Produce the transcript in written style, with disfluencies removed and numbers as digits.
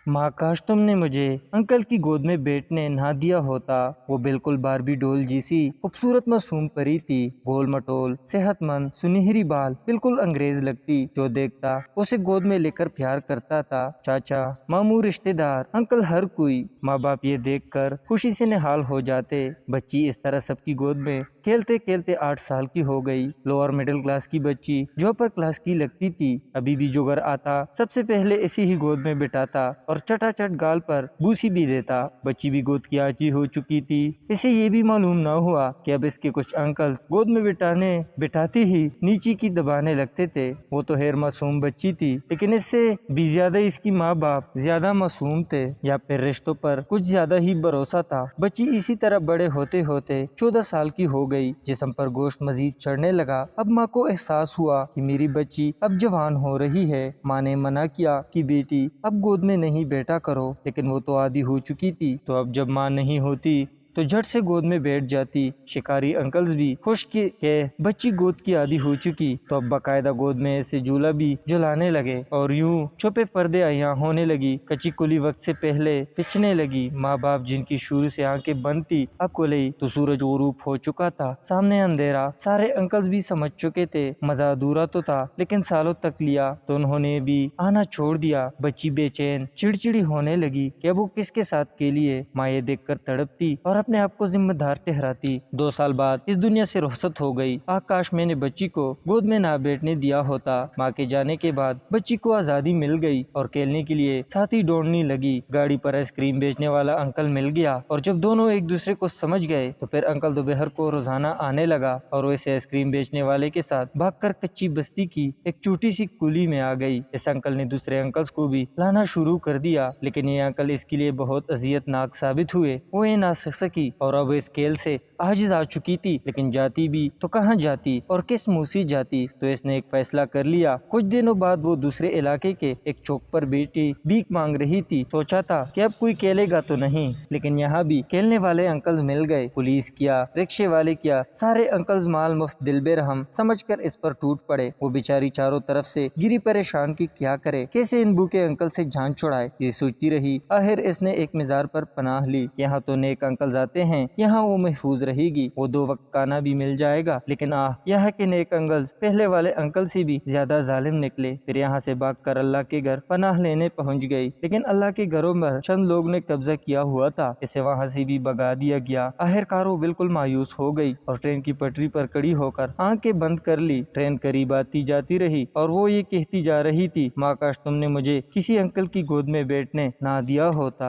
ماں کاش تم نے مجھے انکل کی گود میں بیٹھنے نہ دیا ہوتا۔ وہ بالکل باربی ڈول جیسی خوبصورت معصوم پری تھی، گول مٹول، صحت مند، سنہری بال، بالکل انگریز لگتی۔ جو دیکھتا اسے گود میں لے کر پیار کرتا تھا۔ چاچا، ماموں، رشتے دار، انکل، ہر کوئی ماں باپ یہ دیکھ کر خوشی سے نہال ہو جاتے۔ بچی اس طرح سب کی گود میں کھیلتے کھیلتے 8 سال کی ہو گئی۔ لوور مڈل کلاس کی بچی جو اپر کلاس کی لگتی تھی، ابھی بھی جو گھر آتا سب سے پہلے اسی ہی گود میں بٹھاتا اور چٹا چٹ گال پر بوسی بھی دیتا۔ بچی بھی گود کی آجی ہو چکی تھی۔ اسے یہ بھی معلوم نہ ہوا کہ اب اس کے کچھ انکلز گود میں بٹھاتی ہی نیچی کی دبانے لگتے تھے۔ وہ تو خیر معصوم بچی تھی، لیکن اس سے بھی زیادہ اس کی ماں باپ زیادہ معصوم تھے، یا پھر رشتوں پر کچھ زیادہ ہی بھروسہ تھا۔ بچی اسی طرح بڑے ہوتے ہوتے 14 سال کی ہو گئی۔ جسم پر گوشت مزید چڑھنے لگا۔ اب ماں کو احساس ہوا کہ میری بچی اب جوان ہو رہی ہے۔ ماں نے منع کیا کہ بیٹی اب گود میں نہیں بیٹھا کرو، لیکن وہ تو عادی ہو چکی تھی، تو اب جب ماں نہیں ہوتی تو جھٹ سے گود میں بیٹھ جاتی۔ شکاری انکلز بھی خوش کہ بچی گود کی عادی ہو چکی، تو اب باقاعدہ گود میں ایسے جھولا بھی جلانے لگے، اور یوں چھپے پردے عیاں ہونے لگی۔ کچی کلی وقت سے پہلے پچنے لگی۔ ماں باپ جن کی شروع سے آنکھیں بند تھی اب کھلی تو سورج غروب ہو چکا تھا، سامنے اندھیرا۔ سارے انکلز بھی سمجھ چکے تھے مزہ ادھورا تو تھا، لیکن سالوں تک لیا تو انہوں نے بھی آنا چھوڑ دیا۔ بچی بے چین چڑچڑی ہونے لگی کہ اب وہ کس کے ساتھ کے لیے۔ ماں یہ دیکھ کر تڑپتی اور اپنے آپ کو ذمہ دار ٹھہراتی۔ 2 سال بعد اس دنیا سے رخصت ہو گئی۔ کاش میں نے بچی کو گود میں نہ بیٹھنے دیا ہوتا۔ ماں کے جانے کے بعد بچی کو آزادی مل گئی اور کھیلنے کے لیے ساتھی ڈھونڈنے لگی۔ گاڑی پر آئس کریم بیچنے والا انکل مل گیا، اور جب دونوں ایک دوسرے کو سمجھ گئے تو پھر انکل دوپہر کو روزانہ آنے لگا، اور وہ اسے آئس کریم بیچنے والے کے ساتھ بھاگ کر کچی بستی کی ایک چھوٹی سی کلی میں آ گئی۔ اس انکل نے دوسرے انکلز کو بھی لانا شروع کر دیا، لیکن یہ انکل اس کے لیے بہت اذیت ناک ثابت ہوئے۔ وہ یہ نہ سکی اور اب اس کھیل سے عاجز آ چکی تھی، لیکن جاتی بھی تو کہاں جاتی اور کس منہ سے جاتی؟ تو اس نے ایک فیصلہ کر لیا۔ کچھ دنوں بعد وہ دوسرے علاقے کے ایک چوک پر بیٹھی بھیک مانگ رہی تھی۔ سوچا تھا کہ اب کوئی کھیلے گا تو نہیں، لیکن یہاں بھی کھیلنے والے انکلز مل گئے۔ پولیس کیا، رکشے والے کیا، سارے انکلز مال مفت دل بے رحم سمجھ کر اس پر ٹوٹ پڑے۔ وہ بیچاری چاروں طرف سے گری پریشان کی کیا کرے، کیسے ان بھوکے انکل سے جان چھڑائے، یہ سوچتی رہی۔ آخر اس نے ایک مزار پر پناہ لی۔ یہاں تو نیک انکلز آتے ہیں، یہاں وہ محفوظ رہے گی، وہ 2 وقت کھانا بھی مل جائے گا۔ لیکن یہاں کے نیک انکلز پہلے والے انکل سے بھی زیادہ ظالم نکلے۔ پھر یہاں سے بھاگ کر اللہ کے گھر پناہ لینے پہنچ گئی، لیکن اللہ کے گھروں میں چند لوگ نے قبضہ کیا ہوا تھا، اسے وہاں سے بھی بھگا دیا گیا۔ آخرکار وہ بالکل مایوس ہو گئی اور ٹرین کی پٹری پر کھڑی ہو کر آنکھیں بند کر لی۔ ٹرین قریب آتی جاتی رہی اور وہ یہ کہتی جا رہی تھی، ماں کاش تم نے مجھے کسی انکل کی گود میں بیٹھنے نہ دیا ہوتا۔